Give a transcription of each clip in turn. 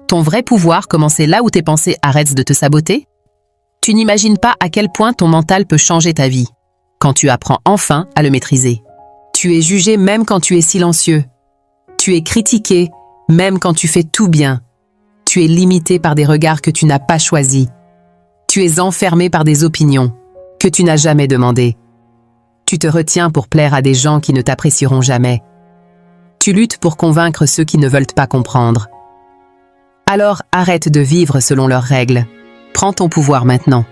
Ton vrai pouvoir commence là où tes pensées arrêtent de te saboter? Tu n'imagines pas à quel point ton mental peut changer ta vie, quand tu apprends enfin à le maîtriser. Tu es jugé même quand tu es silencieux. Tu es critiqué même quand tu fais tout bien. Tu es limité par des regards que tu n'as pas choisis. Tu es enfermé par des opinions que tu n'as jamais demandées. Tu te retiens pour plaire à des gens qui ne t'apprécieront jamais. Tu luttes pour convaincre ceux qui ne veulent pas comprendre. Alors arrête de vivre selon leurs règles. Prends ton pouvoir maintenant.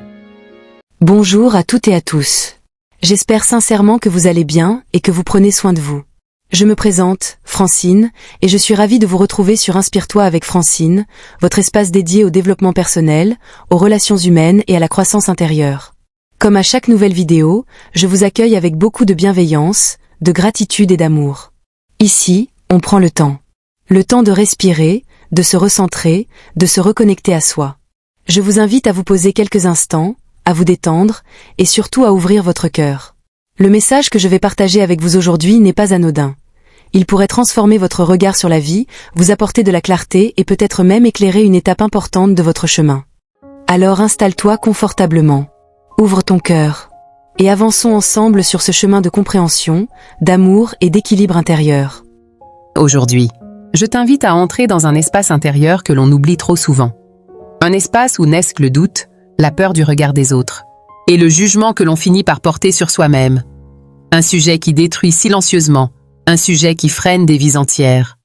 Bonjour à toutes et à tous. J'espère sincèrement que vous allez bien et que vous prenez soin de vous. Je me présente, Francine, et je suis ravie de vous retrouver sur Inspire-toi avec Francine, votre espace dédié au développement personnel, aux relations humaines et à la croissance intérieure. Comme à chaque nouvelle vidéo, je vous accueille avec beaucoup de bienveillance, de gratitude et d'amour. Ici, on prend le temps. Le temps de respirer, de se recentrer, de se reconnecter à soi. Je vous invite à vous poser quelques instants, à vous détendre, et surtout à ouvrir votre cœur. Le message que je vais partager avec vous aujourd'hui n'est pas anodin. Il pourrait transformer votre regard sur la vie, vous apporter de la clarté et peut-être même éclairer une étape importante de votre chemin. Alors installe-toi confortablement. Ouvre ton cœur. Et avançons ensemble sur ce chemin de compréhension, d'amour et d'équilibre intérieur. Aujourd'hui, je t'invite à entrer dans un espace intérieur que l'on oublie trop souvent. Un espace où naissent le doute, la peur du regard des autres, et le jugement que l'on finit par porter sur soi-même. Un sujet qui détruit silencieusement, un sujet qui freine des vies entières.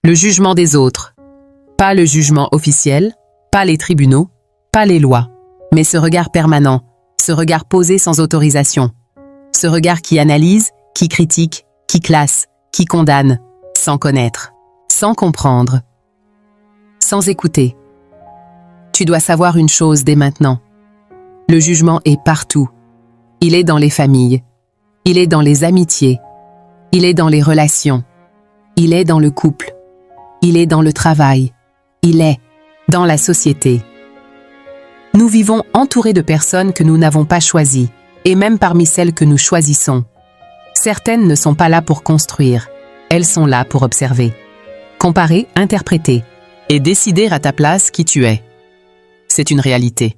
Le jugement des autres. Pas le jugement officiel, pas les tribunaux, pas les lois, mais ce regard permanent, ce regard posé sans autorisation. Ce regard qui analyse, qui critique, qui classe, qui condamne, sans connaître, sans comprendre, sans écouter. Tu dois savoir une chose dès maintenant. Le jugement est partout. Il est dans les familles. Il est dans les amitiés. Il est dans les relations. Il est dans le couple. Il est dans le travail. Il est dans la société. Nous vivons entourés de personnes que nous n'avons pas choisies, et même parmi celles que nous choisissons. Certaines ne sont pas là pour construire. Elles sont là pour observer, comparer, interpréter, et décider à ta place qui tu es. C'est une réalité.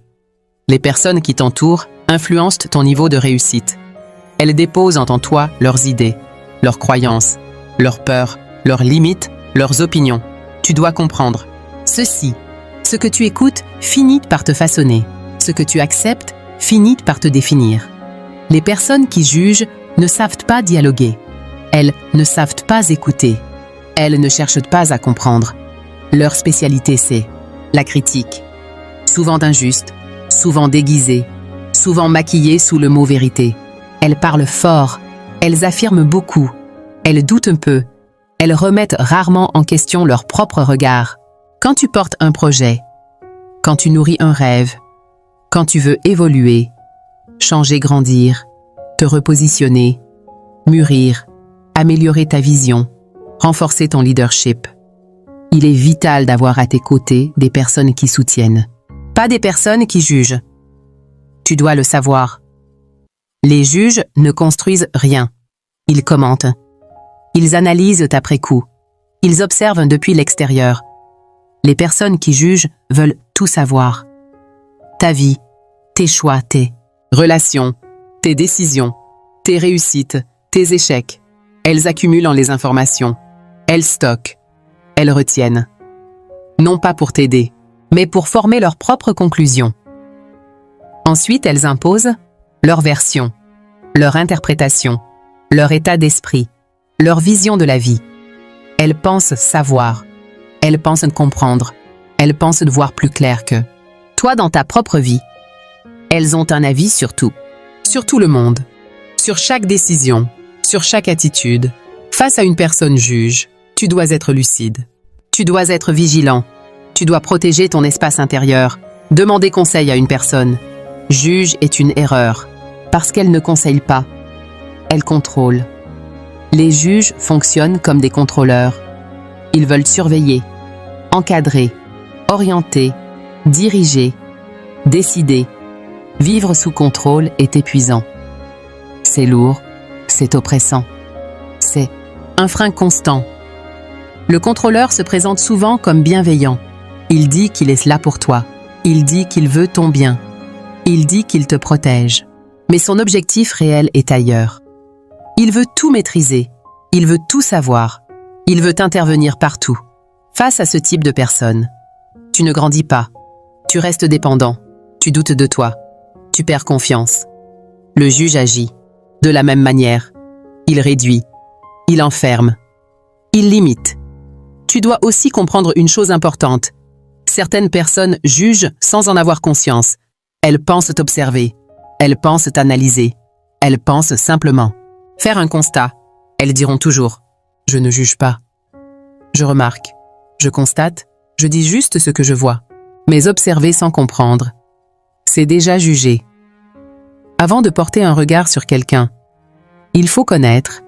Les personnes qui t'entourent influencent ton niveau de réussite. Elles déposent en toi leurs idées, leurs croyances, leurs peurs, leurs limites, leurs opinions. Tu dois comprendre. Ceci, ce que tu écoutes, finit par te façonner. Ce que tu acceptes, finit par te définir. Les personnes qui jugent ne savent pas dialoguer. Elles ne savent pas écouter. Elles ne cherchent pas à comprendre. Leur spécialité, c'est la critique. Souvent injuste, souvent déguisée, souvent maquillée sous le mot vérité. Elles parlent fort, elles affirment beaucoup, elles doutent un peu, elles remettent rarement en question leur propre regard. Quand tu portes un projet, quand tu nourris un rêve, quand tu veux évoluer, changer, grandir, te repositionner, mûrir, améliorer ta vision, renforcer ton leadership, il est vital d'avoir à tes côtés des personnes qui soutiennent. Pas des personnes qui jugent. Tu dois le savoir. Les juges ne construisent rien. Ils commentent. Ils analysent après coup. Ils observent depuis l'extérieur. Les personnes qui jugent veulent tout savoir. Ta vie, tes choix, tes relations, tes décisions, tes réussites, tes échecs. Elles accumulent les informations. Elles stockent. Elles retiennent. Non pas pour t'aider, mais pour former leurs propres conclusions. Ensuite, elles imposent leur version, leur interprétation, leur état d'esprit, leur vision de la vie. Elles pensent savoir, elles pensent comprendre, elles pensent de voir plus clair que toi dans ta propre vie. Elles ont un avis sur tout le monde, sur chaque décision, sur chaque attitude. Face à une personne juge, tu dois être lucide, tu dois être vigilant. Tu dois protéger ton espace intérieur, demander conseil à une personne. Juge est une erreur, parce qu'elle ne conseille pas. Elle contrôle. Les juges fonctionnent comme des contrôleurs. Ils veulent surveiller, encadrer, orienter, diriger, décider. Vivre sous contrôle est épuisant. C'est lourd, c'est oppressant. C'est un frein constant. Le contrôleur se présente souvent comme bienveillant. Il dit qu'il est là pour toi. Il dit qu'il veut ton bien. Il dit qu'il te protège. Mais son objectif réel est ailleurs. Il veut tout maîtriser. Il veut tout savoir. Il veut intervenir partout. Face à ce type de personne, tu ne grandis pas. Tu restes dépendant. Tu doutes de toi. Tu perds confiance. Le juge agit. De la même manière. Il réduit. Il enferme. Il limite. Tu dois aussi comprendre une chose importante. Certaines personnes jugent sans en avoir conscience. Elles pensent t'observer. Elles pensent t'analyser. Elles pensent simplement faire un constat. Elles diront toujours « Je ne juge pas. Je remarque. Je constate. Je dis juste ce que je vois. » Mais observer sans comprendre, c'est déjà juger. Avant de porter un regard sur quelqu'un, il faut connaître,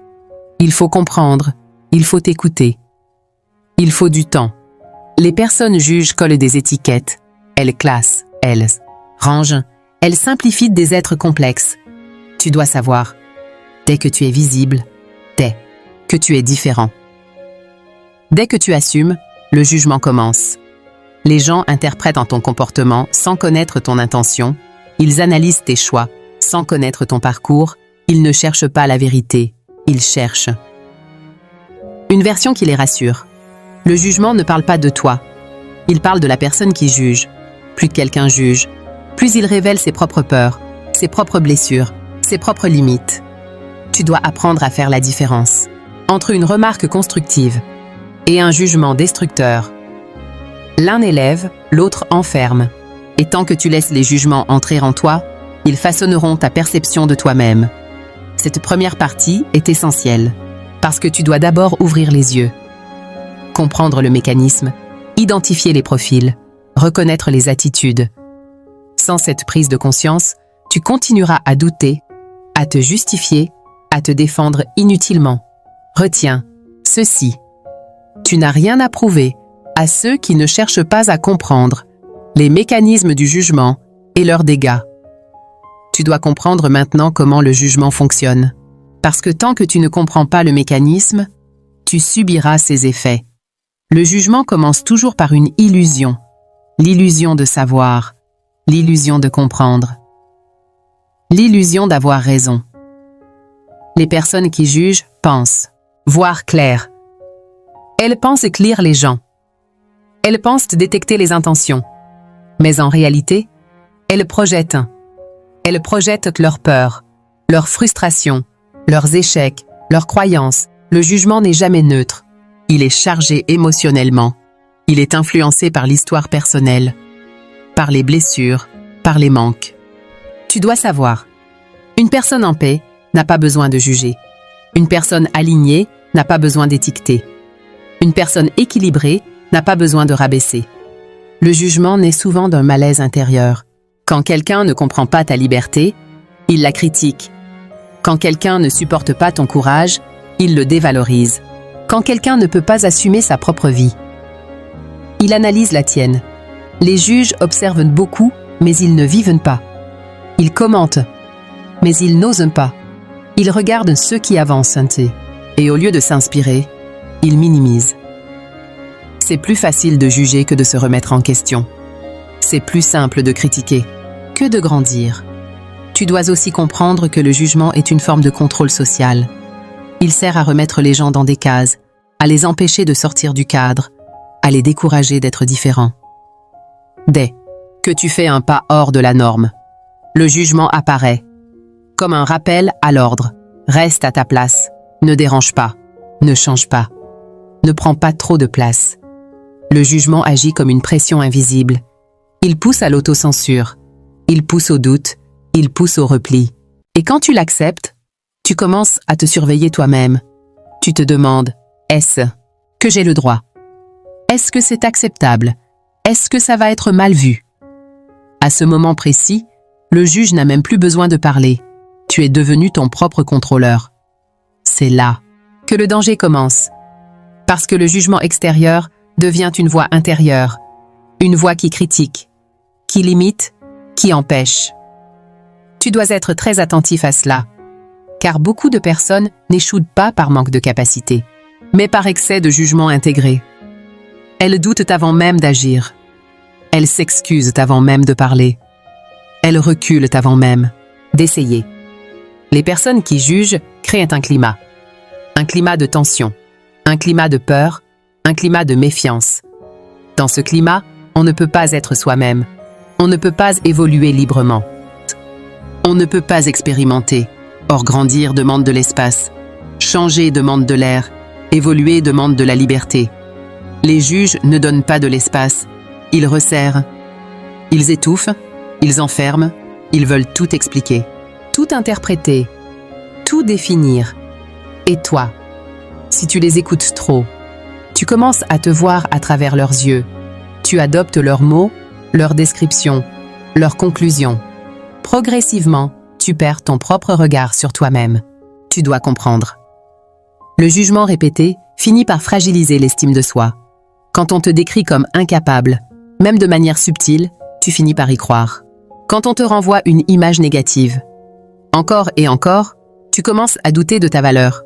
il faut comprendre, il faut écouter. Il faut du temps. Les personnes jugent, collent des étiquettes. Elles classent, elles rangent, elles simplifient des êtres complexes. Tu dois savoir, dès que tu es visible, dès que tu es différent. Dès que tu assumes, le jugement commence. Les gens interprètent en ton comportement sans connaître ton intention. Ils analysent tes choix sans connaître ton parcours. Ils ne cherchent pas la vérité. Ils cherchent une version qui les rassure. Le jugement ne parle pas de toi. Il parle de la personne qui juge. Plus quelqu'un juge, plus il révèle ses propres peurs, ses propres blessures, ses propres limites. Tu dois apprendre à faire la différence entre une remarque constructive et un jugement destructeur. L'un élève, l'autre enferme. Et tant que tu laisses les jugements entrer en toi, ils façonneront ta perception de toi-même. Cette première partie est essentielle, parce que tu dois d'abord ouvrir les yeux, comprendre le mécanisme, identifier les profils, reconnaître les attitudes. Sans cette prise de conscience, tu continueras à douter, à te justifier, à te défendre inutilement. Retiens ceci. Tu n'as rien à prouver à ceux qui ne cherchent pas à comprendre les mécanismes du jugement et leurs dégâts. Tu dois comprendre maintenant comment le jugement fonctionne, parce que tant que tu ne comprends pas le mécanisme, tu subiras ses effets. Le jugement commence toujours par une illusion, l'illusion de savoir, l'illusion de comprendre, l'illusion d'avoir raison. Les personnes qui jugent pensent voir clair. Elles pensent lire les gens. Elles pensent détecter les intentions. Mais en réalité, elles projettent. Elles projettent leurs peurs, leurs frustrations, leurs échecs, leurs croyances. Le jugement n'est jamais neutre. Il est chargé émotionnellement. Il est influencé par l'histoire personnelle, par les blessures, par les manques. Tu dois savoir, une personne en paix n'a pas besoin de juger. Une personne alignée n'a pas besoin d'étiqueter. Une personne équilibrée n'a pas besoin de rabaisser. Le jugement naît souvent d'un malaise intérieur. Quand quelqu'un ne comprend pas ta liberté, il la critique. Quand quelqu'un ne supporte pas ton courage, il le dévalorise. Quand quelqu'un ne peut pas assumer sa propre vie, il analyse la tienne. Les juges observent beaucoup, mais ils ne vivent pas. Ils commentent, mais ils n'osent pas. Ils regardent ceux qui avancent, et au lieu de s'inspirer, ils minimisent. C'est plus facile de juger que de se remettre en question. C'est plus simple de critiquer que de grandir. Tu dois aussi comprendre que le jugement est une forme de contrôle social. Il sert à remettre les gens dans des cases, à les empêcher de sortir du cadre, à les décourager d'être différents. Dès que tu fais un pas hors de la norme, le jugement apparaît, comme un rappel à l'ordre. Reste à ta place, ne dérange pas, ne change pas, ne prends pas trop de place. Le jugement agit comme une pression invisible. Il pousse à l'autocensure, il pousse au doute, il pousse au repli. Et quand tu l'acceptes, tu commences à te surveiller toi-même. Tu te demandes, est-ce que j'ai le droit? Est-ce que c'est acceptable? Est-ce que ça va être mal vu? À ce moment précis, le juge n'a même plus besoin de parler. Tu es devenu ton propre contrôleur. C'est là que le danger commence. Parce que le jugement extérieur devient une voix intérieure, une voix qui critique, qui limite, qui empêche. Tu dois être très attentif à cela, car beaucoup de personnes n'échouent pas par manque de capacité, mais par excès de jugement intégré. Elles doutent avant même d'agir. Elles s'excusent avant même de parler. Elles reculent avant même d'essayer. Les personnes qui jugent créent un climat de tension, un climat de peur, un climat de méfiance. Dans ce climat, on ne peut pas être soi-même, on ne peut pas évoluer librement. On ne peut pas expérimenter. Or, grandir demande de l'espace, changer demande de l'air, évoluer demande de la liberté. Les juges ne donnent pas de l'espace, ils resserrent. Ils étouffent, ils enferment, ils veulent tout expliquer, tout interpréter, tout définir. Et toi, si tu les écoutes trop, tu commences à te voir à travers leurs yeux. Tu adoptes leurs mots, leurs descriptions, leurs conclusions. Progressivement, tu perds ton propre regard sur toi-même. Tu dois comprendre. Le jugement répété finit par fragiliser l'estime de soi. Quand on te décrit comme incapable, même de manière subtile, tu finis par y croire. Quand on te renvoie une image négative, encore et encore, tu commences à douter de ta valeur.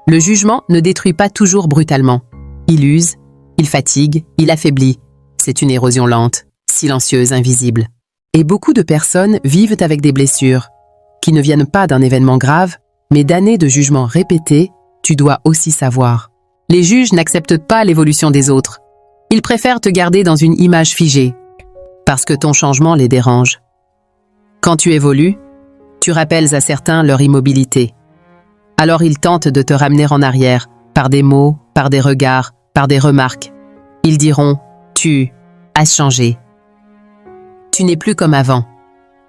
Le jugement ne détruit pas toujours brutalement. Il use, il fatigue, il affaiblit. C'est une érosion lente, silencieuse, invisible. Et beaucoup de personnes vivent avec des blessures, qui ne viennent pas d'un événement grave, mais d'années de jugements répétés. Tu dois aussi savoir. Les juges n'acceptent pas l'évolution des autres. Ils préfèrent te garder dans une image figée, parce que ton changement les dérange. Quand tu évolues, tu rappelles à certains leur immobilité. Alors ils tentent de te ramener en arrière, par des mots, par des regards, par des remarques. Ils diront « tu as changé ». Tu n'es plus comme avant.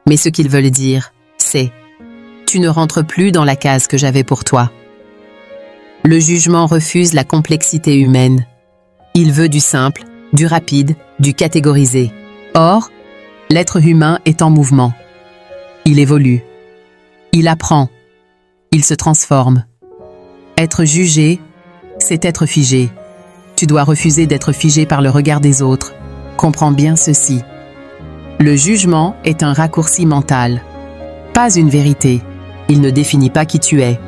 Mais ce qu'ils veulent dire, c'est « tu ne rentres plus dans la case que j'avais pour toi ». Le jugement refuse la complexité humaine. Il veut du simple, du rapide, du catégorisé. Or, l'être humain est en mouvement. Il évolue. Il apprend. Il se transforme. Être jugé, c'est être figé. Tu dois refuser d'être figé par le regard des autres. Comprends bien ceci. Le jugement est un raccourci mental. Pas une vérité. Il ne définit pas qui tu es.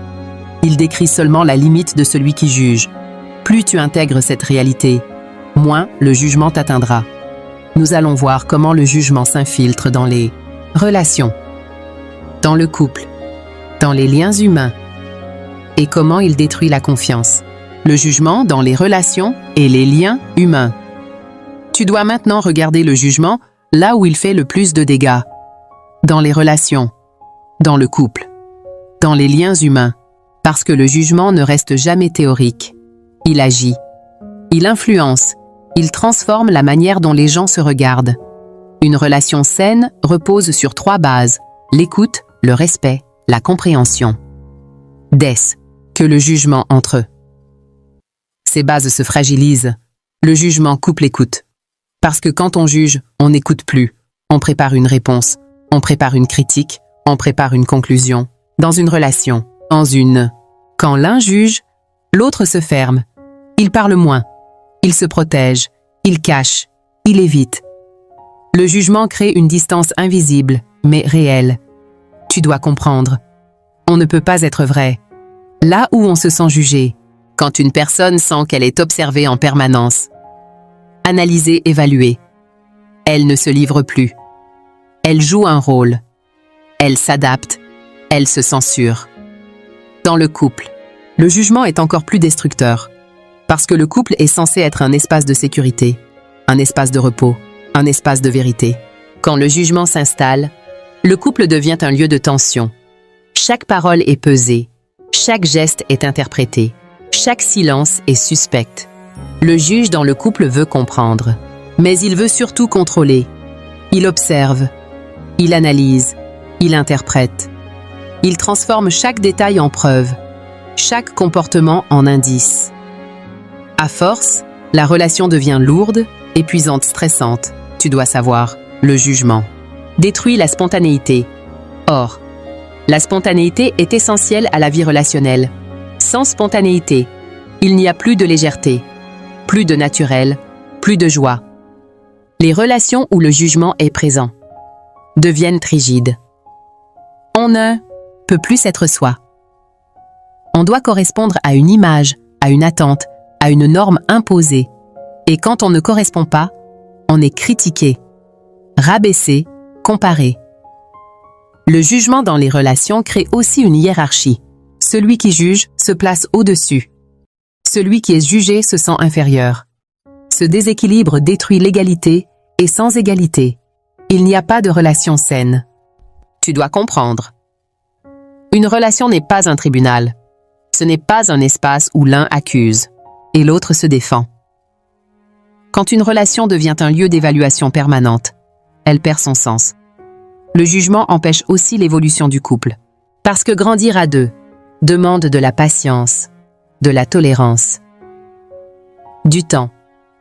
Il décrit seulement la limite de celui qui juge. Plus tu intègres cette réalité, moins le jugement t'atteindra. Nous allons voir comment le jugement s'infiltre dans les relations, dans le couple, dans les liens humains, et comment il détruit la confiance. Le jugement dans les relations et les liens humains. Tu dois maintenant regarder le jugement là où il fait le plus de dégâts. Dans les relations, dans le couple, dans les liens humains. Parce que le jugement ne reste jamais théorique. Il agit. Il influence. Il transforme la manière dont les gens se regardent. Une relation saine repose sur 3 bases. L'écoute, le respect, la compréhension. Dès que le jugement entre. Ces bases se fragilisent. Le jugement coupe l'écoute. Parce que quand on juge, on n'écoute plus. On prépare une réponse. On prépare une critique. On prépare une conclusion. Dans une relation. Quand l'un juge, l'autre se ferme. Il parle moins. Il se protège. Il cache. Il évite. Le jugement crée une distance invisible, mais réelle. Tu dois comprendre. On ne peut pas être vrai. Là où on se sent jugé, quand une personne sent qu'elle est observée en permanence. Analysée, évaluée. Elle ne se livre plus. Elle joue un rôle. Elle s'adapte. Elle se censure. Dans le couple, le jugement est encore plus destructeur, parce que le couple est censé être un espace de sécurité, un espace de repos, un espace de vérité. Quand le jugement s'installe, le couple devient un lieu de tension. Chaque parole est pesée, chaque geste est interprété, chaque silence est suspect. Le juge dans le couple veut comprendre, mais il veut surtout contrôler. Il observe, il analyse, il interprète. Il transforme chaque détail en preuve, chaque comportement en indice. À force, la relation devient lourde, épuisante, stressante. Tu dois savoir, le jugement détruit la spontanéité. Or, la spontanéité est essentielle à la vie relationnelle. Sans spontanéité, il n'y a plus de légèreté, plus de naturel, plus de joie. Les relations où le jugement est présent deviennent rigides. On ne peut plus être soi. On doit correspondre à une image, à une attente, à une norme imposée. Et quand on ne correspond pas, on est critiqué, rabaissé, comparé. Le jugement dans les relations crée aussi une hiérarchie. Celui qui juge se place au-dessus. Celui qui est jugé se sent inférieur. Ce déséquilibre détruit l'égalité et sans égalité, il n'y a pas de relation saine. Tu dois comprendre. Une relation n'est pas un tribunal. Ce n'est pas un espace où l'un accuse et l'autre se défend. Quand une relation devient un lieu d'évaluation permanente, elle perd son sens. Le jugement empêche aussi l'évolution du couple. Parce que grandir à deux demande de la patience, de la tolérance, du temps.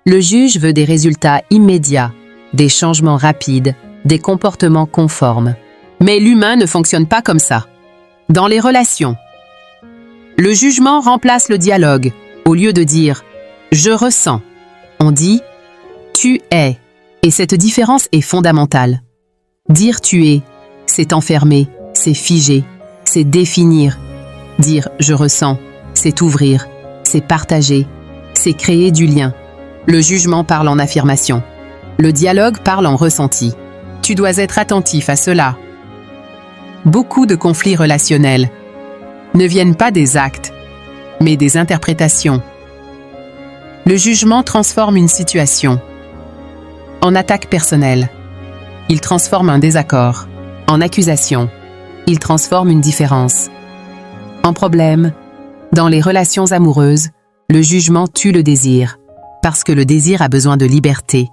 Le juge veut des résultats immédiats, des changements rapides, des comportements conformes. Mais l'humain ne fonctionne pas comme ça. Dans les relations, le jugement remplace le dialogue. Au lieu de dire « je ressens », on dit « tu es ». Et cette différence est fondamentale. Dire « tu es », c'est enfermer, c'est figer, c'est définir. Dire « je ressens », c'est ouvrir, c'est partager, c'est créer du lien. Le jugement parle en affirmation. Le dialogue parle en ressenti. Tu dois être attentif à cela. Beaucoup de conflits relationnels ne viennent pas des actes, mais des interprétations. Le jugement transforme une situation en attaque personnelle. Il transforme un désaccord en accusation. Il transforme une différence en problème. Dans les relations amoureuses, le jugement tue le désir, parce que le désir a besoin de liberté.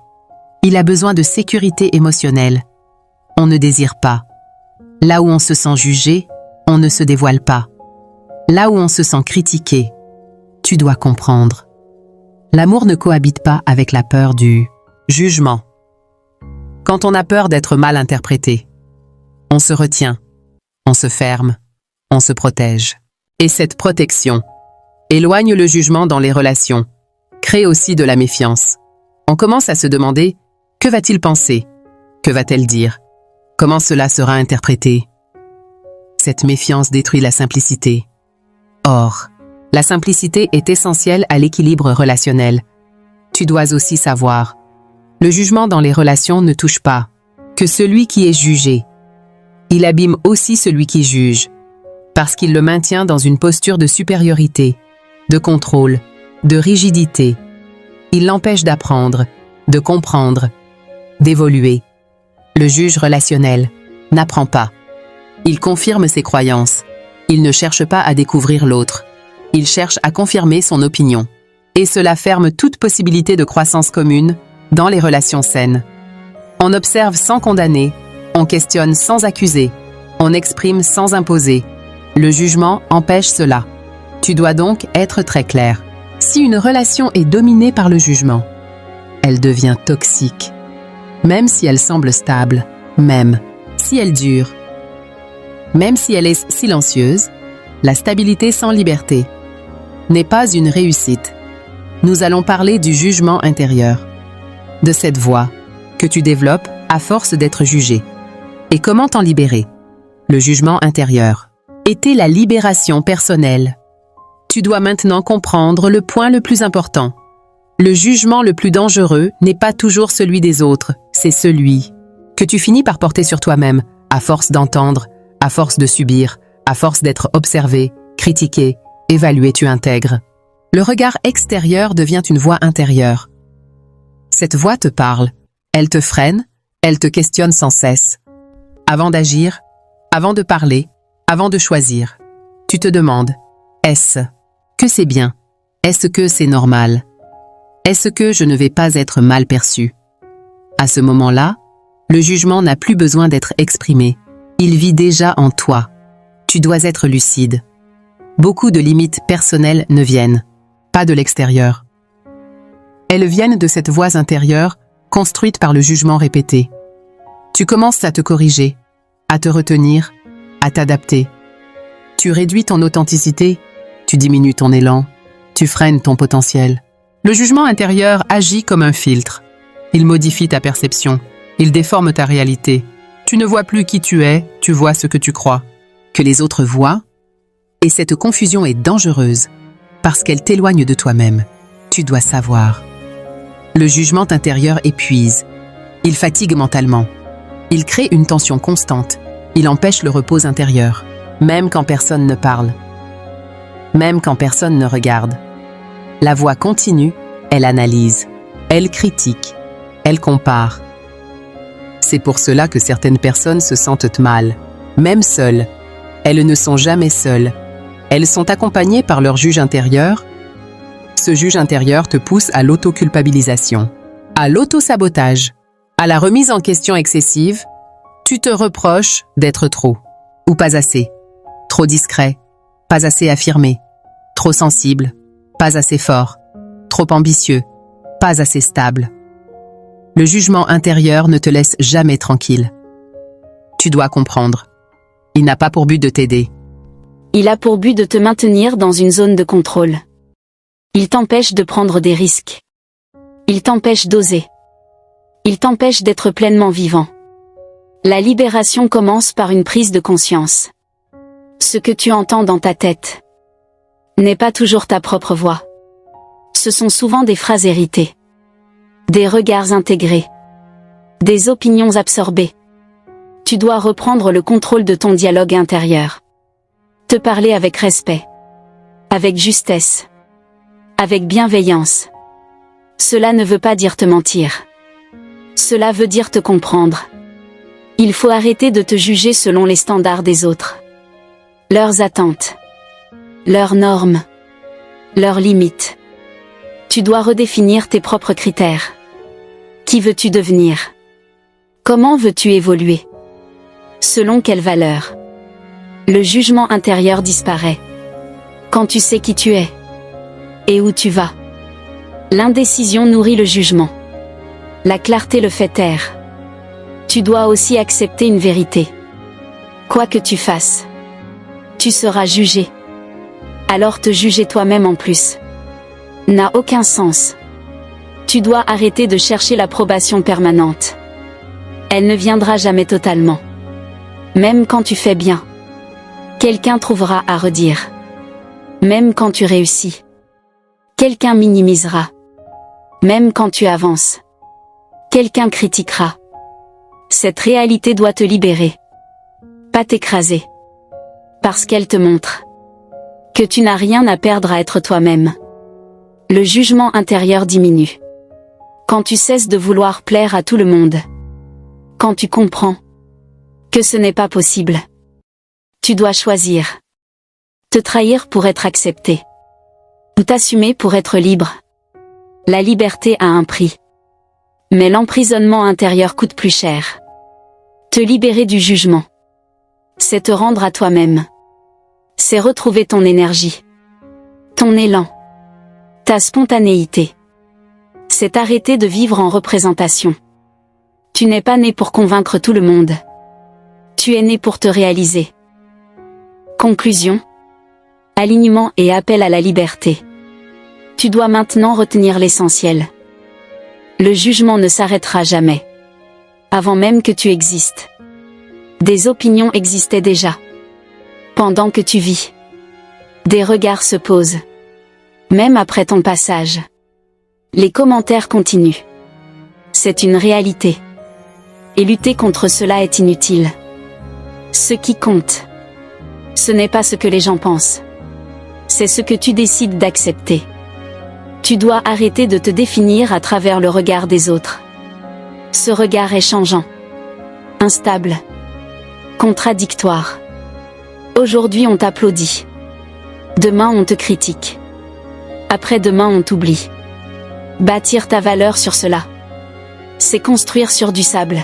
Il a besoin de sécurité émotionnelle. On ne désire pas. Là où on se sent jugé, on ne se dévoile pas. Là où on se sent critiqué, tu dois comprendre. L'amour ne cohabite pas avec la peur du jugement. Quand on a peur d'être mal interprété, on se retient, on se ferme, on se protège. Et cette protection éloigne le jugement dans les relations, crée aussi de la méfiance. On commence à se demander « que va-t-il penser ? Que va-t-elle dire ? Comment cela sera interprété ?» Cette méfiance détruit la simplicité. Or, la simplicité est essentielle à l'équilibre relationnel. Tu dois aussi savoir, le jugement dans les relations ne touche pas que celui qui est jugé. Il abîme aussi celui qui juge, parce qu'il le maintient dans une posture de supériorité, de contrôle, de rigidité. Il l'empêche d'apprendre, de comprendre, d'évoluer. Le juge relationnel n'apprend pas. Il confirme ses croyances. Il ne cherche pas à découvrir l'autre. Il cherche à confirmer son opinion. Et cela ferme toute possibilité de croissance commune dans les relations saines. On observe sans condamner, on questionne sans accuser, on exprime sans imposer. Le jugement empêche cela. Tu dois donc être très clair. Si une relation est dominée par le jugement, elle devient toxique. Même si elle semble stable, même si elle dure, même si elle est silencieuse, la stabilité sans liberté n'est pas une réussite. Nous allons parler du jugement intérieur, de cette voix que tu développes à force d'être jugé. Et comment t'en libérer? Le jugement intérieur était la libération personnelle. Tu dois maintenant comprendre le point le plus important. Le jugement le plus dangereux n'est pas toujours celui des autres, c'est celui que tu finis par porter sur toi-même, à force d'entendre, à force de subir, à force d'être observé, critiqué, évalué, tu intègres. Le regard extérieur devient une voix intérieure. Cette voix te parle, elle te freine, elle te questionne sans cesse. Avant d'agir, avant de parler, avant de choisir, tu te demandes, est-ce que c'est bien? Est-ce que c'est normal? Est-ce que je ne vais pas être mal perçu? À ce moment-là, le jugement n'a plus besoin d'être exprimé. Il vit déjà en toi. Tu dois être lucide. Beaucoup de limites personnelles ne viennent pas de l'extérieur. Elles viennent de cette voix intérieure construite par le jugement répété. Tu commences à te corriger, à te retenir, à t'adapter. Tu réduis ton authenticité, tu diminues ton élan, tu freines ton potentiel. Le jugement intérieur agit comme un filtre. Il modifie ta perception, il déforme ta réalité. Tu ne vois plus qui tu es, tu vois ce que tu crois, que les autres voient. Et cette confusion est dangereuse, parce qu'elle t'éloigne de toi-même. Tu dois savoir. Le jugement intérieur épuise, Il fatigue mentalement. Il crée une tension constante. Il empêche le repos intérieur, même quand personne ne parle. Même quand personne ne regarde. La voix continue, elle analyse, elle critique, elle compare. C'est pour cela que certaines personnes se sentent mal, même seules. Elles ne sont jamais seules. Elles sont accompagnées par leur juge intérieur. Ce juge intérieur te pousse à l'autoculpabilisation, à l'autosabotage, à la remise en question excessive. Tu te reproches d'être trop, ou pas assez, trop discret, pas assez affirmé, trop sensible, pas assez fort, trop ambitieux, pas assez stable. Le jugement intérieur ne te laisse jamais tranquille. Tu dois comprendre. Il n'a pas pour but de t'aider. Il a pour but de te maintenir dans une zone de contrôle. Il t'empêche de prendre des risques. Il t'empêche d'oser. Il t'empêche d'être pleinement vivant. La libération commence par une prise de conscience. Ce que tu entends dans ta tête n'est pas toujours ta propre voix. Ce sont souvent des phrases héritées, des regards intégrés, des opinions absorbées. Tu dois reprendre le contrôle de ton dialogue intérieur. Te parler avec respect, avec justesse, avec bienveillance. Cela ne veut pas dire te mentir. Cela veut dire te comprendre. Il faut arrêter de te juger selon les standards des autres, leurs attentes, leurs normes, leurs limites. Tu dois redéfinir tes propres critères. Qui veux-tu devenir? Comment veux-tu évoluer? Selon quelles valeurs? Le jugement intérieur disparaît quand tu sais qui tu es et où tu vas. L'indécision nourrit le jugement. La clarté le fait taire. Tu dois aussi accepter une vérité. Quoi que tu fasses, tu seras jugé. Alors te juger toi-même en plus n'a aucun sens. Tu dois arrêter de chercher l'approbation permanente. Elle ne viendra jamais totalement. Même quand tu fais bien, quelqu'un trouvera à redire. Même quand tu réussis, quelqu'un minimisera. Même quand tu avances, quelqu'un critiquera. Cette réalité doit te libérer, pas t'écraser. Parce qu'elle te montre que tu n'as rien à perdre à être toi-même. Le jugement intérieur diminue quand tu cesses de vouloir plaire à tout le monde. Quand tu comprends que ce n'est pas possible. Tu dois choisir. Te trahir pour être accepté. Ou t'assumer pour être libre. La liberté a un prix. Mais l'emprisonnement intérieur coûte plus cher. Te libérer du jugement, c'est te rendre à toi-même. C'est retrouver ton énergie, ton élan, ta spontanéité. C'est arrêter de vivre en représentation. Tu n'es pas né pour convaincre tout le monde. Tu es né pour te réaliser. Conclusion. Alignement et appel à la liberté. Tu dois maintenant retenir l'essentiel. Le jugement ne s'arrêtera jamais. Avant même que tu existes. Des opinions existaient déjà. Pendant que tu vis. Des regards se posent. Même après ton passage. Les commentaires continuent. C'est une réalité. Et lutter contre cela est inutile. Ce qui compte, ce n'est pas ce que les gens pensent. C'est ce que tu décides d'accepter. Tu dois arrêter de te définir à travers le regard des autres. Ce regard est changeant, instable, contradictoire. Aujourd'hui on t'applaudit. Demain on te critique. Après-demain on t'oublie. Bâtir ta valeur sur cela, c'est construire sur du sable.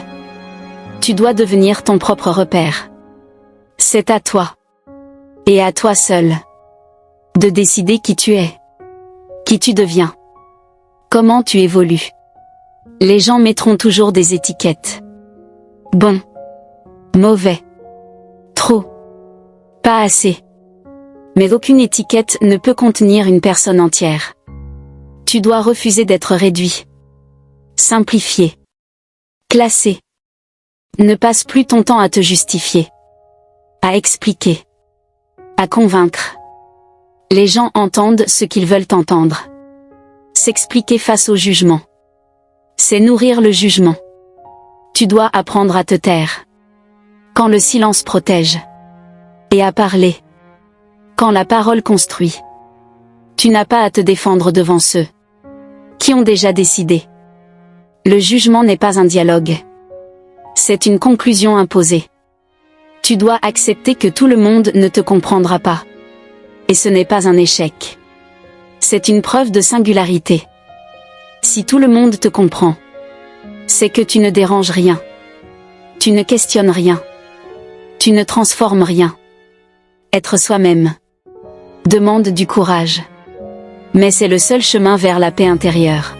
Tu dois devenir ton propre repère. C'est à toi, et à toi seul, de décider qui tu es, qui tu deviens, comment tu évolues. Les gens mettront toujours des étiquettes. Bon, mauvais, trop, pas assez. Mais aucune étiquette ne peut contenir une personne entière. Tu dois refuser d'être réduit, simplifié, classé. Ne passe plus ton temps à te justifier, à expliquer, à convaincre. Les gens entendent ce qu'ils veulent entendre. S'expliquer face au jugement, c'est nourrir le jugement. Tu dois apprendre à te taire quand le silence protège, et à parler quand la parole construit. Tu n'as pas à te défendre devant ceux qui ont déjà décidé. Le jugement n'est pas un dialogue. C'est une conclusion imposée. Tu dois accepter que tout le monde ne te comprendra pas. Et ce n'est pas un échec. C'est une preuve de singularité. Si tout le monde te comprend, c'est que tu ne déranges rien. Tu ne questionnes rien. Tu ne transformes rien. Être soi-même demande du courage. Mais c'est le seul chemin vers la paix intérieure.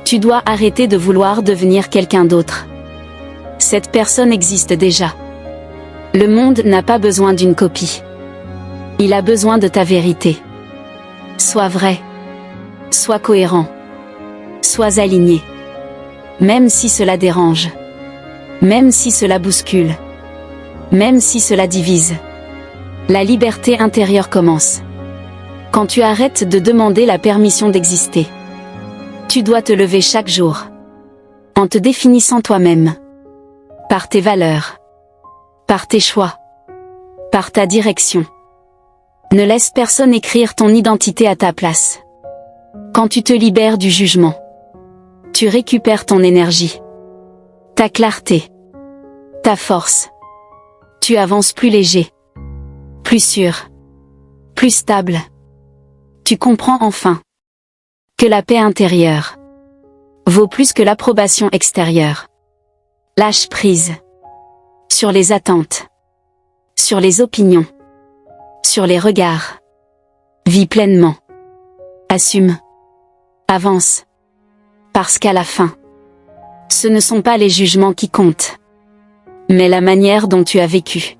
Tu dois arrêter de vouloir devenir quelqu'un d'autre. Cette personne existe déjà. Le monde n'a pas besoin d'une copie. Il a besoin de ta vérité. Sois vrai. Sois cohérent. Sois aligné. Même si cela dérange. Même si cela bouscule. Même si cela divise. La liberté intérieure commence quand tu arrêtes de demander la permission d'exister. Tu dois te lever chaque jour en te définissant toi-même, par tes valeurs, par tes choix, par ta direction. Ne laisse personne écrire ton identité à ta place. Quand tu te libères du jugement, tu récupères ton énergie, ta clarté, ta force. Tu avances plus léger, plus sûr, plus stable. Tu comprends enfin que la paix intérieure vaut plus que l'approbation extérieure. Lâche prise sur les attentes, sur les opinions, sur les regards. Vis pleinement. Assume. Avance. Parce qu'à la fin, ce ne sont pas les jugements qui comptent, mais la manière dont tu as vécu.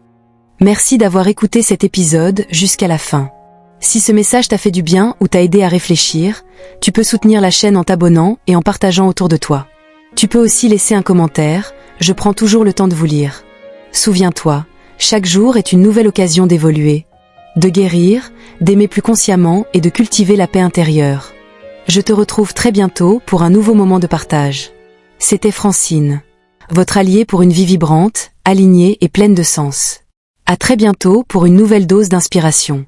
Merci d'avoir écouté cet épisode jusqu'à la fin. Si ce message t'a fait du bien ou t'a aidé à réfléchir, tu peux soutenir la chaîne en t'abonnant et en partageant autour de toi. Tu peux aussi laisser un commentaire, je prends toujours le temps de vous lire. Souviens-toi, chaque jour est une nouvelle occasion d'évoluer, de guérir, d'aimer plus consciemment et de cultiver la paix intérieure. Je te retrouve très bientôt pour un nouveau moment de partage. C'était Francine, votre alliée pour une vie vibrante, alignée et pleine de sens. À très bientôt pour une nouvelle dose d'inspiration.